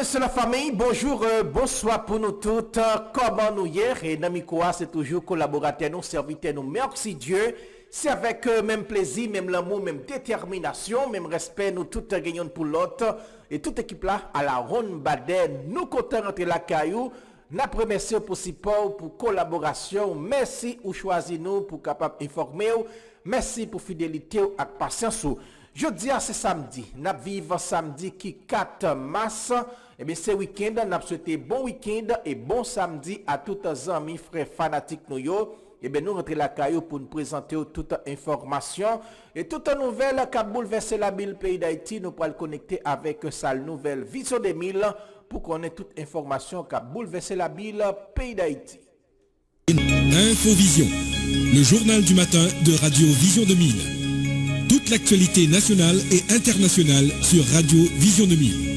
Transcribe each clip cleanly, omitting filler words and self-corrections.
monsieur la famille, bonjour, bonsoir pour nous toutes. Comment nous hier et Namikoa, c'est toujours collaborateur, nous serviteur, nous merci Dieu. C'est avec même plaisir, même l'amour, même détermination, même respect, nous toutes gagnons pour l'autre. Et toute équipe là, à la ronde Baden, nous comptons rentrer la caillou. Nous remercions pour support, pour collaboration. Merci ou choisi nous pour capable informer. Merci pour fidélité et patience. Je dis c'est samedi. Nous vivons samedi qui 4 mars. Et bien ce week-end, nous souhaitons bon week-end et bon samedi à tous les amis, frères fanatiques nous. Et bien nous rentrons la caillou pour nous présenter toute information et toute nouvelle qui a bouleversé la ville pays d'Haïti. Nous pourrons le connecter avec sa nouvelle Vision 2000 pour connaître toute information qui a bouleversé la ville pays d'Haïti. Infovision, le journal du matin de Radio Vision 2000. Toute l'actualité nationale et internationale sur Radio Vision 2000.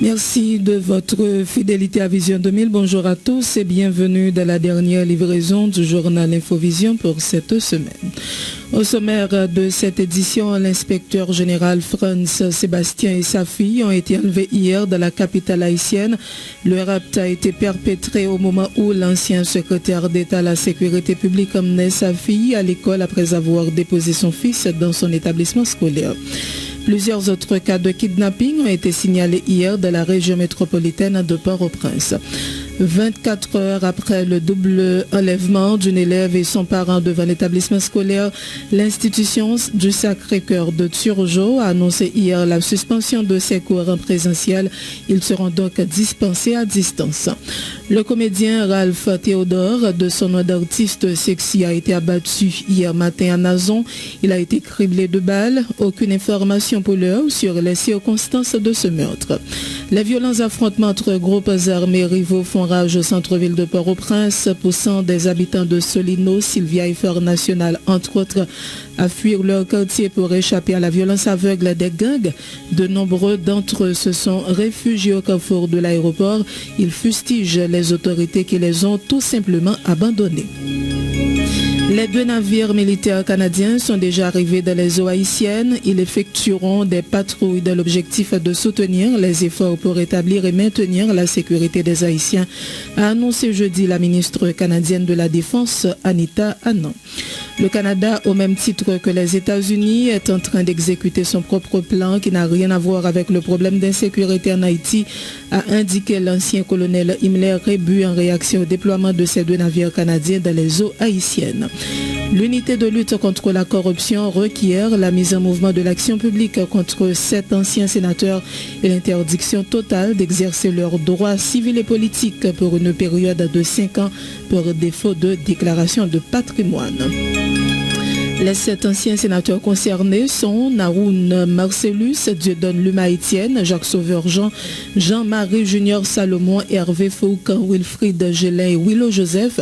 Merci de votre fidélité à Vision 2000. Bonjour à tous et bienvenue dans la dernière livraison du journal Infovision pour cette semaine. Au sommaire de cette édition, l'inspecteur général Franz Sébastien et sa fille ont été enlevés hier dans la capitale haïtienne. Le rapt a été perpétré au moment où l'ancien secrétaire d'État à la sécurité publique emmenait sa fille à l'école après avoir déposé son fils dans son établissement scolaire. Plusieurs autres cas de kidnapping ont été signalés hier dans la région métropolitaine de Port-au-Prince. 24 heures après le double enlèvement d'une élève et son parent devant l'établissement scolaire, l'institution du Sacré-Cœur de Turgeau a annoncé hier la suspension de ses cours en présentiel. Ils seront donc dispensés à distance. Le comédien Ralph Théodore, de son nom d'artiste sexy, a été abattu hier matin à Nazon. Il a été criblé de balles. Aucune information pour l'heure sur les circonstances de ce meurtre. Les violents affrontements entre groupes armés rivaux font rage au centre-ville de Port-au-Prince, poussant des habitants de Solino, Sylvia et Fort National, entre autres, à fuir leur quartier pour échapper à la violence aveugle des gangs. De nombreux d'entre eux se sont réfugiés au carrefour de l'aéroport. Ils fustigent les autorités qui les ont tout simplement abandonnés. Les 2 navires militaires canadiens sont déjà arrivés dans les eaux haïtiennes. Ils effectueront des patrouilles dans l'objectif de soutenir les efforts pour établir et maintenir la sécurité des Haïtiens, a annoncé jeudi la ministre canadienne de la Défense, Anita Anand. Le Canada, au même titre que les États-Unis, est en train d'exécuter son propre plan qui n'a rien à voir avec le problème d'insécurité en Haïti, a indiqué l'ancien colonel Himmler Rébu en réaction au déploiement de ces 2 navires canadiens dans les eaux haïtiennes. L'unité de lutte contre la corruption requiert la mise en mouvement de l'action publique contre 7 anciens sénateurs et l'interdiction totale d'exercer leurs droits civils et politiques pour une période de 5 ans pour défaut de déclaration de patrimoine. Les 7 anciens sénateurs concernés sont Naroun Marcellus, Dieudonne Luma Etienne, Jacques Sauveur-Jean, Jean-Marie Junior Salomon, Hervé Foucan, Wilfried Gélin et Willow Joseph.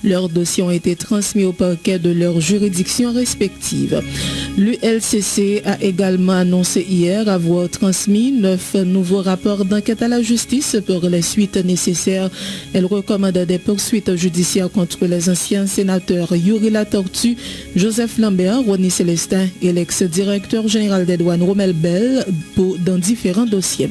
Leurs dossiers ont été transmis au parquet de leurs juridictions respectives. L'ULCC a également annoncé hier avoir transmis 9 nouveaux rapports d'enquête à la justice pour les suites nécessaires. Elle recommande des poursuites judiciaires contre les anciens sénateurs Yuri Latortue, Joseph Lambert, Ronnie Célestin et l'ex-directeur général des douanes Romel Bell dans différents dossiers.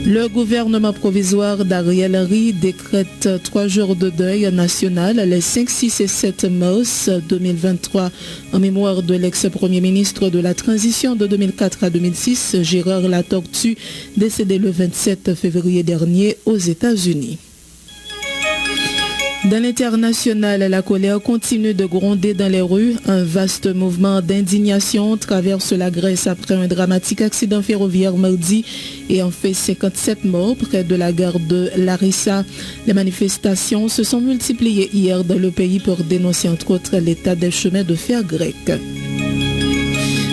Le gouvernement provisoire d'Ariel Henry décrète 3 jours de deuil national les 5, 6 et 7 mars 2023 en mémoire de l'ex-premier ministre de la transition de 2004 à 2006, Gérard Latortue, décédé le 27 février dernier aux États-Unis. Dans l'international, la colère continue de gronder dans les rues. Un vaste mouvement d'indignation traverse la Grèce après un dramatique accident ferroviaire mardi et en fait 57 morts près de la gare de Larissa. Les manifestations se sont multipliées hier dans le pays pour dénoncer entre autres l'état des chemins de fer grecs.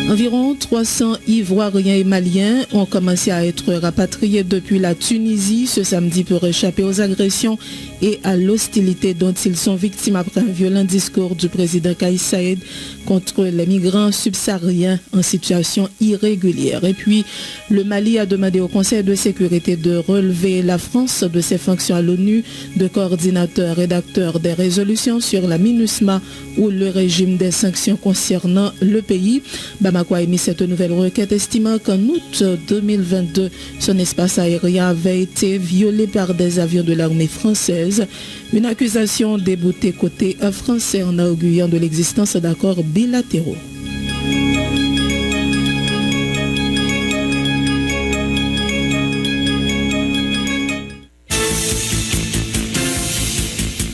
Environ 300 Ivoiriens et Maliens ont commencé à être rapatriés depuis la Tunisie ce samedi pour échapper aux agressions et à l'hostilité dont ils sont victimes après un violent discours du président Kais Saied contre les migrants subsahariens en situation irrégulière. Et puis, le Mali a demandé au Conseil de sécurité de relever la France de ses fonctions à l'ONU de coordinateur rédacteur des résolutions sur la MINUSMA ou le régime des sanctions concernant le pays. Bamako a émis cette nouvelle requête estimant qu'en août 2022, son espace aérien avait été violé par des avions de l'armée française. Une accusation déboutée côté français en arguant de l'existence d'accords bilatéraux.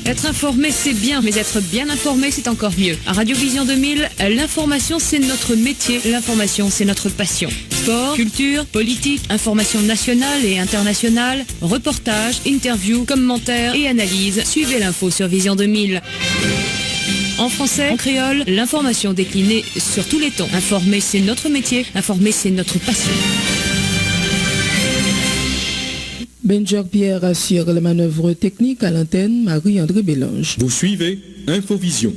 Être informé, c'est bien, mais être bien informé, c'est encore mieux. À Radio Vision 2000, l'information, c'est notre métier. L'information, c'est notre passion. Sport, culture, politique, information nationale et internationale, reportages, interviews, commentaires et analyses. Suivez l'info sur Vision 2000. En français, en créole, l'information déclinée sur tous les tons. Informer, c'est notre métier. Informer, c'est notre passion. Benjer Pierre assure la manœuvre technique à l'antenne, Marie-André Bélange. Vous suivez Infovision,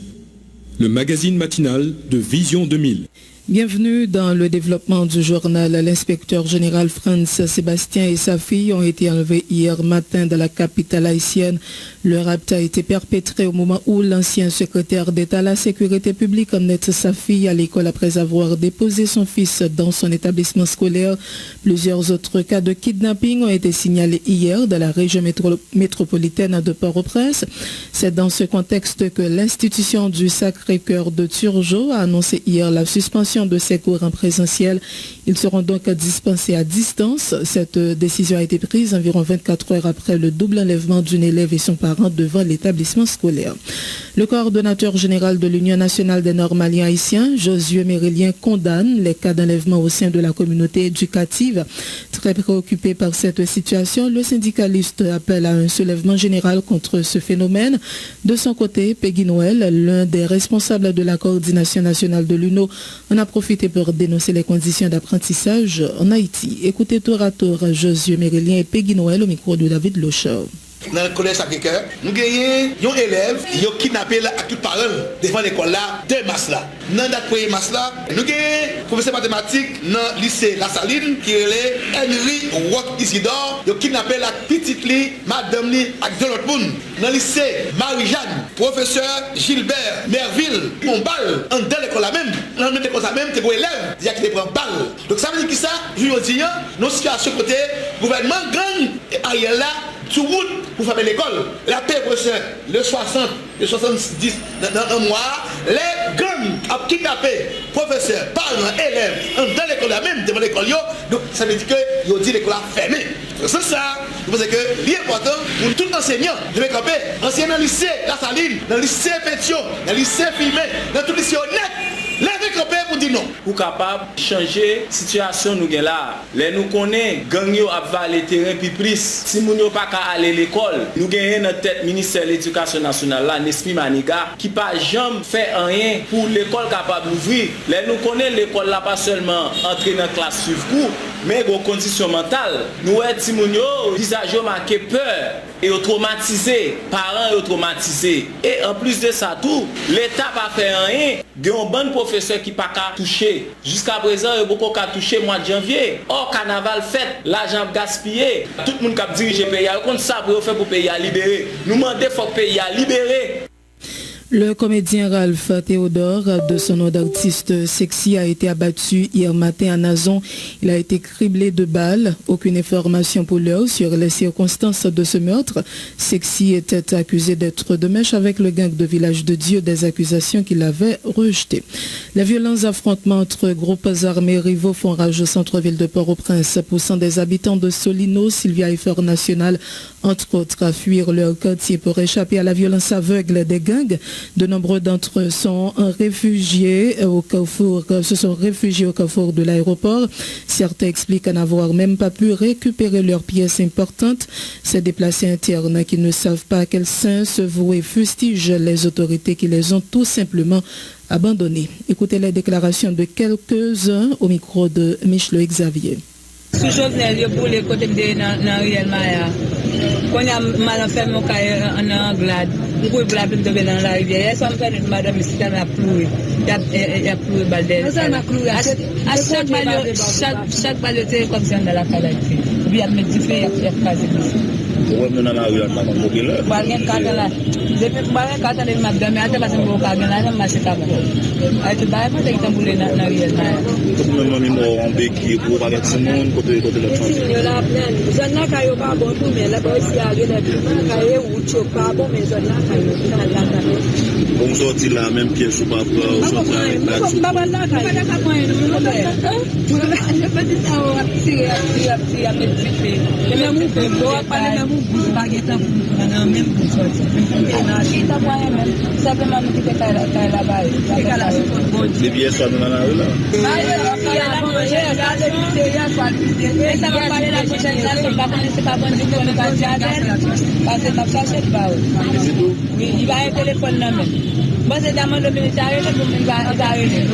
le magazine matinal de Vision 2000. Bienvenue dans le développement du journal. L'inspecteur général Franz Sébastien et sa fille ont été enlevés hier matin dans la capitale haïtienne. Le rapt a été perpétré au moment où l'ancien secrétaire d'État à la sécurité publique emmenait sa fille à l'école après avoir déposé son fils dans son établissement scolaire. Plusieurs autres cas de kidnapping ont été signalés hier dans la région métropolitaine de Port-au-Prince. C'est dans ce contexte que l'institution du Sacré-Cœur de Turgeau a annoncé hier la suspension de ces cours en présentiel. Ils seront donc dispensés à distance. Cette décision a été prise environ 24 heures après le double enlèvement d'une élève et son parent devant l'établissement scolaire. Le coordonnateur général de l'Union nationale des Nord-Maliens haïtiens, Josué Mérillien, condamne les cas d'enlèvement au sein de la communauté éducative. Très préoccupé par cette situation, le syndicaliste appelle à un soulèvement général contre ce phénomène. De son côté, Peggy Noël, l'un des responsables de la coordination nationale de l'UNO, en a profité pour dénoncer les conditions d'apprentissage en Haïti. Écoutez tour à tour Josué Mérillien et Peggy Noël au micro de David Lochard. Dans le collège Sacré-Cœur, nous avons un élève qui a kidnappé à tout parent devant l'école là, 2 mars là. Dans la 1er mars là, nous avons un professeur mathématique dans le lycée La Saline qui est Henry Rock Isidore. Il a kidnappé la petite li, madame li, avec de l'autre monde. Dans le lycée Marie-Jeanne, professeur Gilbert Merville, on balle dans l'école là même. Dans l'école là même, c'est pour élève, il y a qui prend balle. Donc ça veut dire que ça, je veux dire, nos situations côté gouvernement gang et ailleurs là, tout route pour faire l'école. La paix, professeur, le 60, le 70 dans un mois, les gangs ont kidnappé professeurs, parents, élèves, dans l'école là même, devant l'école. Donc ça veut dire que ils ont dit l'école a fermé. C'est ça. Je pense que l'important pour tout enseignant de camper, enseignant dans le lycée La Saline, dans le lycée Pétion, dans le lycée Filmé, dans tout le lycée honnête. Lève camper pour dire non. Pour capable changer situation nous là. Les nous connaît gang yo a valer terrain puis plus. Si moun yo pas ka aller l'école, nous gagnons dans tête ministère de l'éducation nationale là, Nespi Maniga qui pas jamais fait rien pour l'école capable d'ouvrir. Les nous connaît l'école là pas seulement entrer dans classe suivre cours, mais aux conditions mentales. Nous est ti moun yo visage yo marqué peur et traumatisé, parents yo traumatisé. Et en plus de ça tout, l'état pas fait rien. Gagne bon professeur qui pas qu'à toucher. Jusqu'à présent, il y a beaucoup qu'à toucher mois de janvier. Or carnaval fait, l'argent gaspillé. Tout le monde qui dirige le pays, il compte ça pour faire pour le pays à libérer. Nous demandons faut que le pays à libérer. Le comédien Ralph Théodore, de son nom d'artiste Sexy, a été abattu hier matin à Nazon. Il a été criblé de balles. Aucune information pour l'heure sur les circonstances de ce meurtre. Sexy était accusé d'être de mèche avec le gang de Village de Dieu, des accusations qu'il avait rejetées. Les violents affrontements entre groupes armés rivaux font rage au centre-ville de Port-au-Prince, poussant des habitants de Solino, Sylvia et Fort National, entre autres, à fuir leur quartier pour échapper à la violence aveugle des gangs. De nombreux d'entre eux sont réfugiés au carrefour de l'aéroport. Certains expliquent n'avoir même pas pu récupérer leurs pièces importantes. Ces déplacés internes qui ne savent pas à quel sein se vouer fustigent les autorités qui les ont tout simplement abandonnés. Écoutez les déclarations de quelques-uns au micro de Michel Xavier. Si Jovenel yo pour les côtés de Nariel Maya, quand il y a mal fait mon cas en Anglade, pour blabla de dans la rivière, ça me fait madame ici dans la pluie, il y a pluie balde. À chaque balle comme ça dans la calette. Puis il me dit fait il y a pas de ouais, nous dans la rue, on va pas là. Balien carte là. Depuis balien carte là, il m'a donné à parce que mon cas là, marché pas bon. Ay tu bail pas que tamboulé na rivière Maya. Tout le monde est en béquille pour parler de monde côté la chance. Yo la plein. Zona kayo pas bon tout mais là aussi aller là kayo ou tu pas bon mais zona kayo là. On sorti la même pièce ou pas on sorti avec la soupe. Pas là kayo. Pas là kayo. Je peux dire ça si a petit. Mais mon peut pas même vous baguette pour même pour sortir. Il t'a moyen même simplement nous quitter là-bas. Les billets sont dans la rue là. Ça va parler la prochaine fois, pas connaître pas bon du tout, mais pas dire parce que pas chercher pas. Oui, il va un téléphone là même. Moi c'est demande le militaire il va arriver.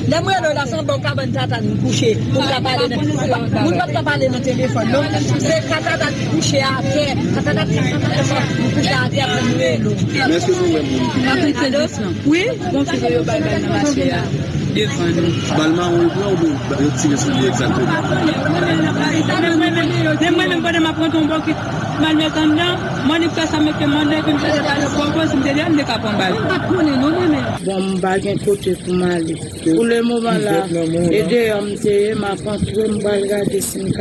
La moi la son bon cabane tata nous coucher pour pas parler. Nous pas parler dans téléphone. Donc c'est tata coucher à terre, tata nous coucher à terre pour nous. Mais est-ce que vous même oui, bon c'est yo bail dans marché là. Balma on plan ou tirer sur lui exactement. Même pas de ma prendre ton bon qui mal mettre en dedans, moi ne pas ça me demander comme ça pas le propose me dire ne pas prendre balle. Bon bagage côté pour Mali. Pour le moment là, aider homme m'a construit me regarder 50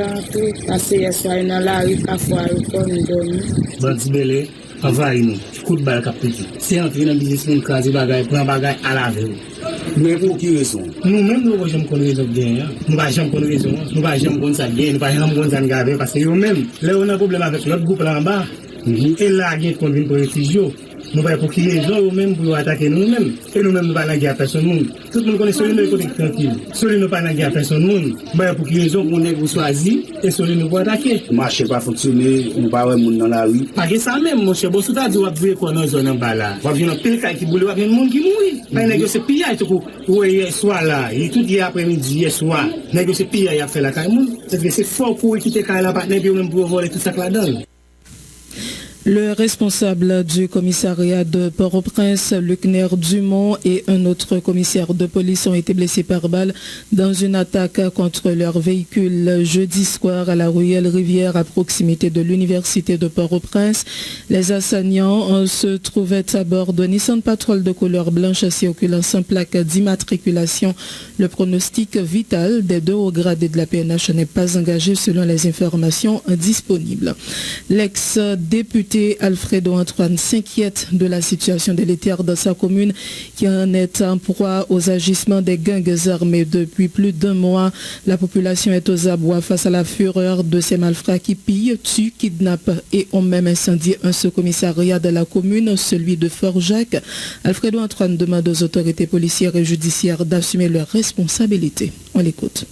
parce que ça dans la rue parfois comme donne. Bandi belé envahi nous. Coup de balle cap petit. C'est entrer dans business mon craser bagage, prend bagage à la veille. Mais pour qui raison? Nous-mêmes, nous ne jamais connaître raison bien. Nous ne jamais connaître raison. Nous ne jamais connaître ça bien. Nous ne jamais connaître ça grave. Parce que nous-mêmes, là, on a un problème avec l'autre groupe là en bas. Et là, il y a qu'on vient pour réfugiés. Nous ne pour qui raison, nous-mêmes, pour attaquer nous-mêmes. Et nous-mêmes, nous ne pas la guerre à personne. Tout le monde connaît celui de côté tranquille. Celui ne pas la guerre à personne. Pour qui raison, on est pour choisir et celui nous pour attaquer. Le marché pas fonctionné, nous pas avoir monde dans la rue. Pas que ça même, mon cher. Bon, si tu as dit, on va vivre dans une zone en bas là. On va vivre dans pile qui boule, on va vivre dans monde qui mourit. Mais négocier pillage, tout coup, hier soir là, et tout hier après-midi, hier soir, négocier pillage, il a fait la caille. C'est fort pour quitter la caille là, et puis même pour voler tout ça là-dedans. Le responsable du commissariat de Port-au-Prince, Lucner Dumont, et un autre commissaire de police ont été blessés par balle dans une attaque contre leur véhicule jeudi soir à la ruelle Rivière à proximité de l'université de Port-au-Prince. Les assaillants se trouvaient à bord de Nissan Patrol de couleur blanche circulant sans plaque d'immatriculation. Le pronostic vital des deux hauts gradés de la PNH n'est pas engagé selon les informations disponibles. L'ex-député Alfredo Antoine s'inquiète de la situation délétère dans sa commune qui en est en proie aux agissements des gangs armés depuis plus d'un mois. La population est aux abois face à la fureur de ces malfrats qui pillent, tuent, kidnappent et ont même incendié un sous-commissariat de la commune, celui de Fort-Jacques. Alfredo Antoine demande aux autorités policières et judiciaires d'assumer leurs responsabilités. On l'écoute.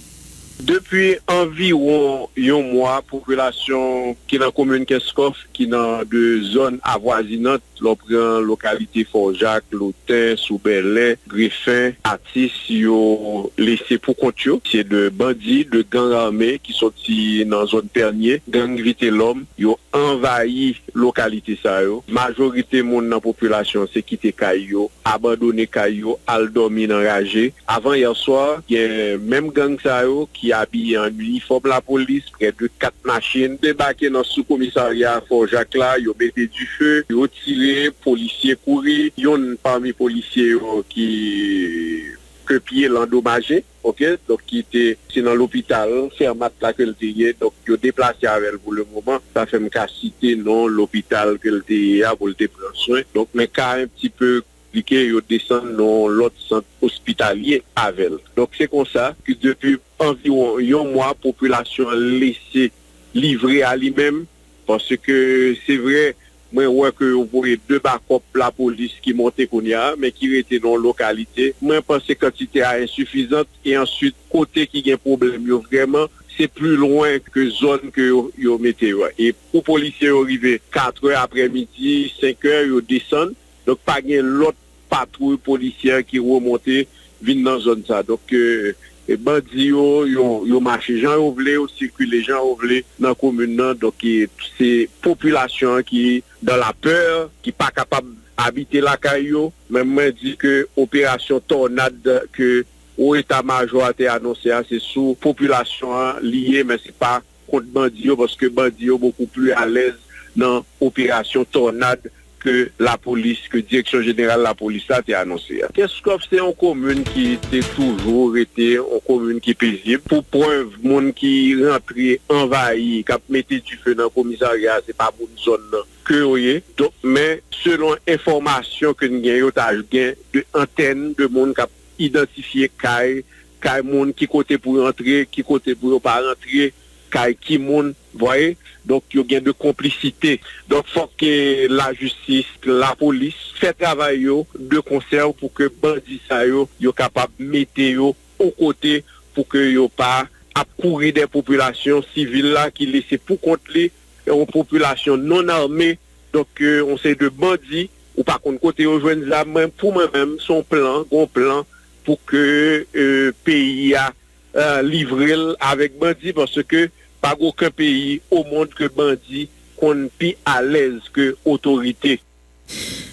Depuis environ un mois, population qui est dans la commune Keskoff, qui est dans deux zones avoisinantes, l'on prend localité Fort-Jacques, Lotin, Soubelin, Griffin, Atis, yo laissé pour compte. C'est de bandits, de gangs armés qui sont dans la zone Pernier, gang vite l'homme, yo envahi localité ça yo. Majorité monde dans la population c'est quitter Kayo, abandonner Kayo, al dormir enragé. Avant hier soir, il y a même gang ça yo qui habillés en uniforme la police, près de 4 machines, débarqué dans le sous-commissariat Fort-Jacques là, ils ont mis du feu, ils ont tiré, policiers couru, il y a parmi les policiers qui que pied l'endommagé, ok, donc qui était c'est dans l'hôpital, Fermat là que le était, donc il déplacé avec elle pour le moment, ça fait me citer non l'hôpital que le était pour le prendre soin, donc mais quand un petit peu compliqué, il descend dans l'autre centre hospitalier avec elle. Donc c'est comme ça que depuis environ un mois, la population a laissé livrer à lui-même, parce que c'est vrai, moi, ouais, que vous voyez 2 backups la police qui montait qu'on y a, mais qui était dans la localité. Moi, je pense que la quantité est insuffisante. Et ensuite, côté qui a un problème, vraiment, c'est plus loin que zone que vous mettez. Ouais. Et pour les policiers arriver 4 heures après-midi, 5 heures, ils descendent. Donc, pas de l'autre patrouille policière qui remonte, viennent dans la zone. Ça. Donc, les bandits, ils marchent, les gens ont voulu, ils circulent, les gens ont voulu dans la commune. Donc, c'est la population qui dans la peur, qui n'est pas capable d'habiter la caillou. Même moi, je dis que l'opération Tornade que au état-major a été annoncé, c'est sous la population liée, mais ce n'est pas contre bandits, parce que bandits sont beaucoup plus à l'aise dans l'opération Tornade que la police, que la direction générale de la police a été annoncée. Qu'est-ce que c'est une commune qui était toujours été une commune qui est paisible? Pour preuve, monde qui rentre envahi, qui a mis du feu dans le commissariat, c'est pas une zone que voyez. Donc, mais selon information que nous avons, de antenne de monde qui a identifié Kay monde qui côté pour rentrer, qui côté pour pas rentrer, Kay qui monde, voyez. Donc, il y a de complicité. Donc, il faut que la justice, la police, fait travail de concert pour que les bandits soient capables de mettre au côté pour que ils pas à courir des populations civiles là qui laissent pour compte une population non armée. Donc, on sait de bandits ou par contre côté aux jeunes là, même pour moi-même, son plan pour que le pays a livré avec bandits parce que pas aucun pays au monde que bandits qu'on plus à l'aise que autorité.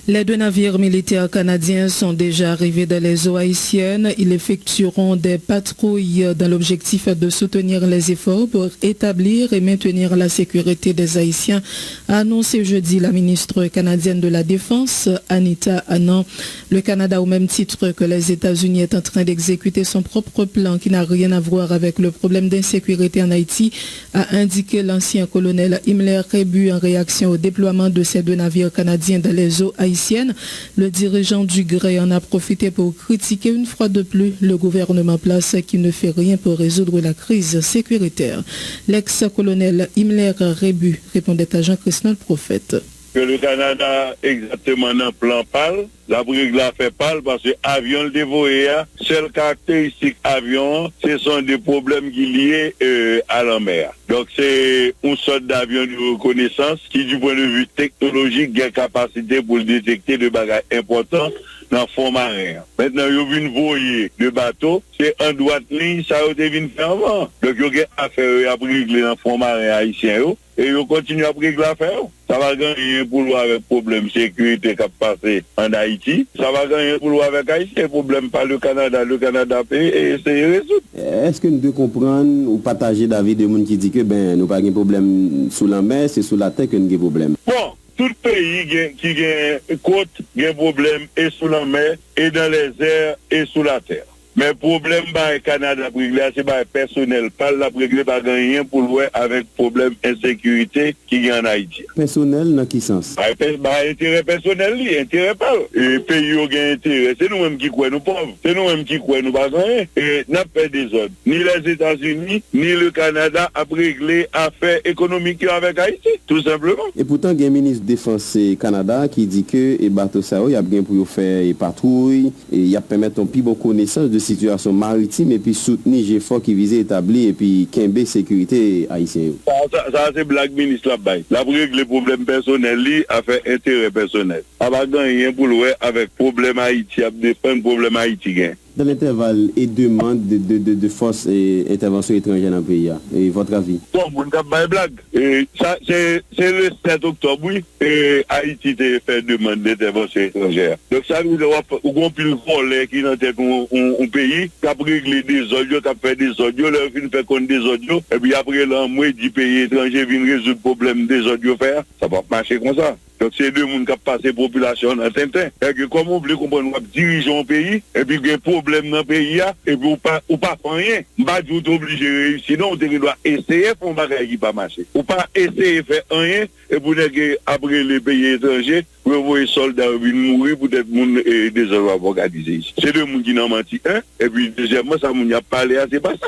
Les 2 navires militaires canadiens sont déjà arrivés dans les eaux haïtiennes. Ils effectueront des patrouilles dans l'objectif de soutenir les efforts pour établir et maintenir la sécurité des Haïtiens, a annoncé jeudi la ministre canadienne de la Défense, Anita Anand. Le Canada, au même titre que les États-Unis, est en train d'exécuter son propre plan qui n'a rien à voir avec le problème d'insécurité en Haïti, a indiqué l'ancien colonel Himmler Rébu en réaction au déploiement de ces 2 navires canadiens dans les eaux haïtiennes. Le dirigeant du Grey en a profité pour critiquer une fois de plus le gouvernement place qui ne fait rien pour résoudre la crise sécuritaire. L'ex-colonel Himmler Rébu répondait à Jean-Christophe Prophète. Que le Canada exactement dans le plan PAL, la brigue l'a fait PAL parce que l'avion le dévoyé, seule caractéristique avion, ce sont des problèmes qui liés à la mer. Donc c'est une sorte d'avion de reconnaissance qui du point de vue technologique a capacité pour détecter des bagages importants dans le fond marin. Maintenant, il y a une voyer de bateau, c'est en droite ligne, ça a été faire avant. Donc il y a affaire à régler dans le fond marin haïtien et ils continuent à régler l'affaire. Ça va gagner pour nous avec problème de sécurité qui a passé en Haïti. Ça va gagner pour nous avec Haïti, problème par le Canada paye et essayer de résoudre. Est-ce que nous devons comprendre ou partager d'avis de gens qui disent que nous n'avons pas de problème sous la mer, c'est sous la terre que nous avons des problèmes? Bon, tout pays qui a côte, a un problème et sous la mer, et dans les airs, et sous la terre. Mais le problème par le Canada, c'est par personnel. Pas la régler par rien pour jouer avec problème d'insécurité qui est en Haïti. Personnel, dans quel sens? Intérêt personnel, intérêt pas. Et pays ont intérêt. C'est nous-mêmes qui croyons nous pauvres. C'est nous-mêmes qui croyons nous pas rien. Et n'a pas des autres. Ni les États-Unis, ni le Canada a réglé affaires économiques avec Haïti. Tout simplement. Et pourtant, il y a un ministre de Défense Canada qui dit que les bateaux, il y a bien pour faire des patrouilles et il y a permettre une plus bonne connaissance de situation maritime et puis soutenir les efforts qui visent à établir et puis qu'un sécurité haïtienne. Ça c'est blague ministre là-bas. La règle les problèmes personnels, a fait intérêt personnel. On va gagner pour le avec problème Haïti, à défendre problème haïtien. dans l'intervalle et demande de forces et interventions étrangères dans le pays. Et votre avis? Bon, on n'a pas de blague. Et ça, c'est le 7 octobre, oui, et Haïti a fait demande d'intervention étrangère. Donc ça nous a plus de volets qui dans un pays, qui a réglé des audios, qui a fait des audios, leur fin fait compte des audios, et puis après l'envoi du pays étranger vient résoudre le problème des audios faire, ça va pas marcher comme ça. Donc c'est deux mondes qui ont passé population dans Tintin. Et que comme on veut comprendre, on dirige un pays, et puis il y a un problème dans le pays, et puis ou pas faire rien. Bah, vous êtes obligé de réussir. Sinon, on doit essayer pour un bagage qui pas marcher. Ou pas essayer de faire rien, et pour après les pays étrangers, vous voyez les soldats venir mourir pour des mondes et des œuvres organisées. C'est deux mondes qui n'ont menti, hein. Et puis deuxièmement, ça m'y a parlé, c'est pas ça.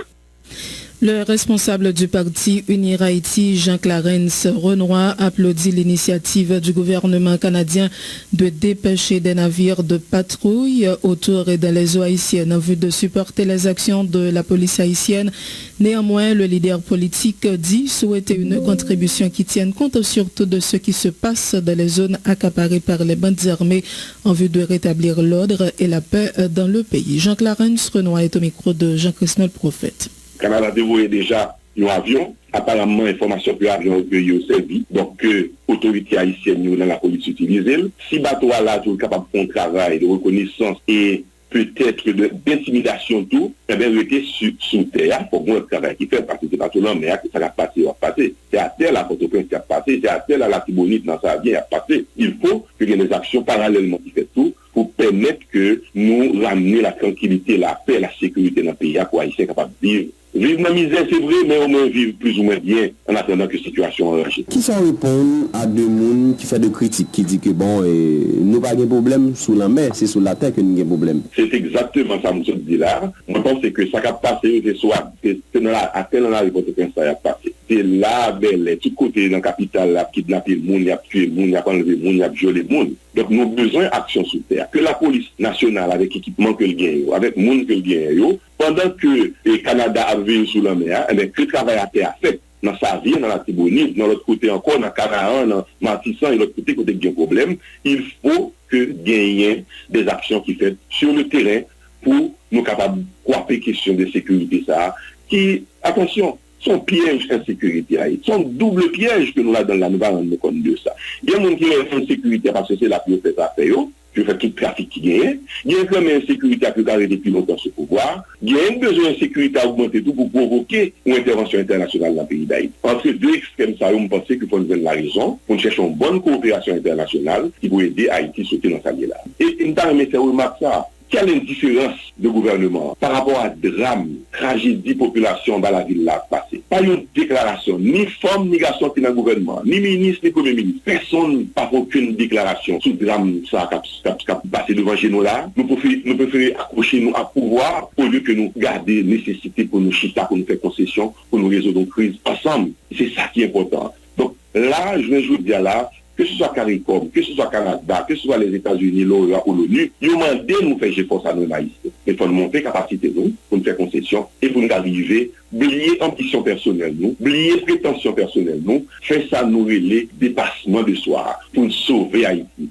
Le responsable du parti Unir Haïti, Jean Clarence Renoir, applaudit l'initiative du gouvernement canadien de dépêcher des navires de patrouille autour et dans les eaux haïtiennes en vue de supporter les actions de la police haïtienne. Néanmoins, le leader politique dit souhaiter une contribution qui tienne compte surtout de ce qui se passe dans les zones accaparées par les bandes armées en vue de rétablir l'ordre et la paix dans le pays. Jean Clarence Renoir est au micro de Jean-Christophe Prophète. Canada a dévoyé déjà un avion. Apparemment, information que l'avion est au service. Donc, autorité haïtienne dans la police utilise. Si bateau là, est capable de faire un travail de reconnaissance et peut-être d'intimidation tout, eh bien, rester sous terre pour voir le travail qui fait, parce que c'est pas tout le monde, mais ça va passer. C'est à terre la Port-au-Prince qui a passé, c'est à terre la Tibonite dans sa vie a passé. Il faut qu'il y ait des actions parallèlement qui fait tout pour permettre que nous ramener la tranquillité, la paix, la sécurité dans le pays pour Haïtiens capables de vivre. Vivre dans la misère, c'est vrai, mais au moins vivre plus ou moins bien en attendant que la situation arrange. Qui ça répond à deux personnes qui font des critiques, qui disent que bon, nous n'avons pas de problème sous la mer, c'est sous la terre que nous avons des problèmes. C'est exactement ça, monsieur dit là. Moi, je pense que ça qui a passé, c'est dans la réponse que ça a passé. C'est là, belle, tout côté dans la capitale, il a kidnappé le monde, il a tué le monde, il a enlevé le monde, il a violé le monde. Donc, nous avons besoin d'action sous terre. Que la police nationale, avec équipement que le gagne, avec le monde que le gagne, pendant que le Canada a vécu sous la mer, eh bien, que le travail a été fait dans sa vie, dans la Tibonite, dans l'autre côté encore, dans Canaan, dans Martissan, et l'autre côté, il y a un problème, il faut que gagner des actions qui fait sur le terrain pour nous capables de couper question de sécurité, ça, qui, attention, son piège insécurité, son double piège que nous avons dans la nouvelle rendre compte de ça. Il y a des gens qui ont insécurité parce que c'est la plus faite à faire, je fais tout le trafic qui gagne. Il y a quand même insécurité à plus carré depuis longtemps ce pouvoir. Il y a un besoin d'insécurité à augmenter tout pour provoquer une intervention internationale dans le pays d'Haïti. Entre deux extrêmes, ça, on pense qu'il faut nous donner la raison, pour chercher une bonne coopération internationale qui peut aider Haïti à sauter dans sa vie là. Et une temps, mais c'est remarque ça. Quelle indifférence de gouvernement par rapport à drame, tragédie, population dans la ville là passée. Pas une déclaration, ni femme, ni garçon qui est dans le gouvernement, ni ministre, ni premier ministre. Personne n'a pas aucune déclaration sur le drame ça qui a passé devant chez nous là. Nous préférons accrocher nous à pouvoir au lieu que nous garder nécessité pour nous chita, pour nous faire concession, pour nous résoudre une crise ensemble. C'est ça qui est important. Donc là, je vais dire là, que ce soit CARICOM, que ce soit Canada, que ce soit les États-Unis, l'OEA ou l'ONU, ils ont demandé de nous faire force à nos maïstes. Mais il faut nous monter capacité nous, pour nous faire concession, et pour nous arriver, oublier ambition personnelle nous, oublier prétention personnelle nous, faire ça nous relayer dépassement de soi, pour nous sauver Haïti.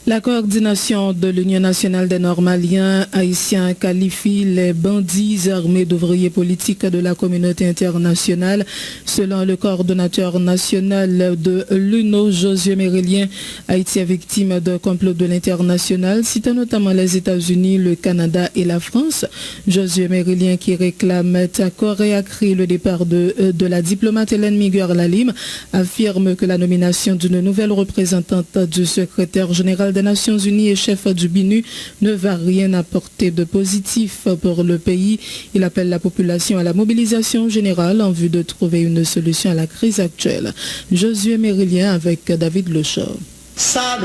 La coordination de l'Union nationale des Normaliens haïtiens qualifie les bandits armés d'ouvriers politiques de la communauté internationale. Selon le coordonnateur national de l'UNO, Josué Mérillien, Haïti est victime d'un complot de l'international, citant notamment les États-Unis, le Canada et la France. Josué Mérillien, qui réclame à corps et à cri le départ de la diplomate Hélène Miguel-Lalim, affirme que la nomination d'une nouvelle représentante du secrétaire général des Nations Unies et chef du BINU ne va rien apporter de positif pour le pays. Il appelle la population à la mobilisation générale en vue de trouver une solution à la crise actuelle. Josué Mérillien avec David Lechauve. Ça,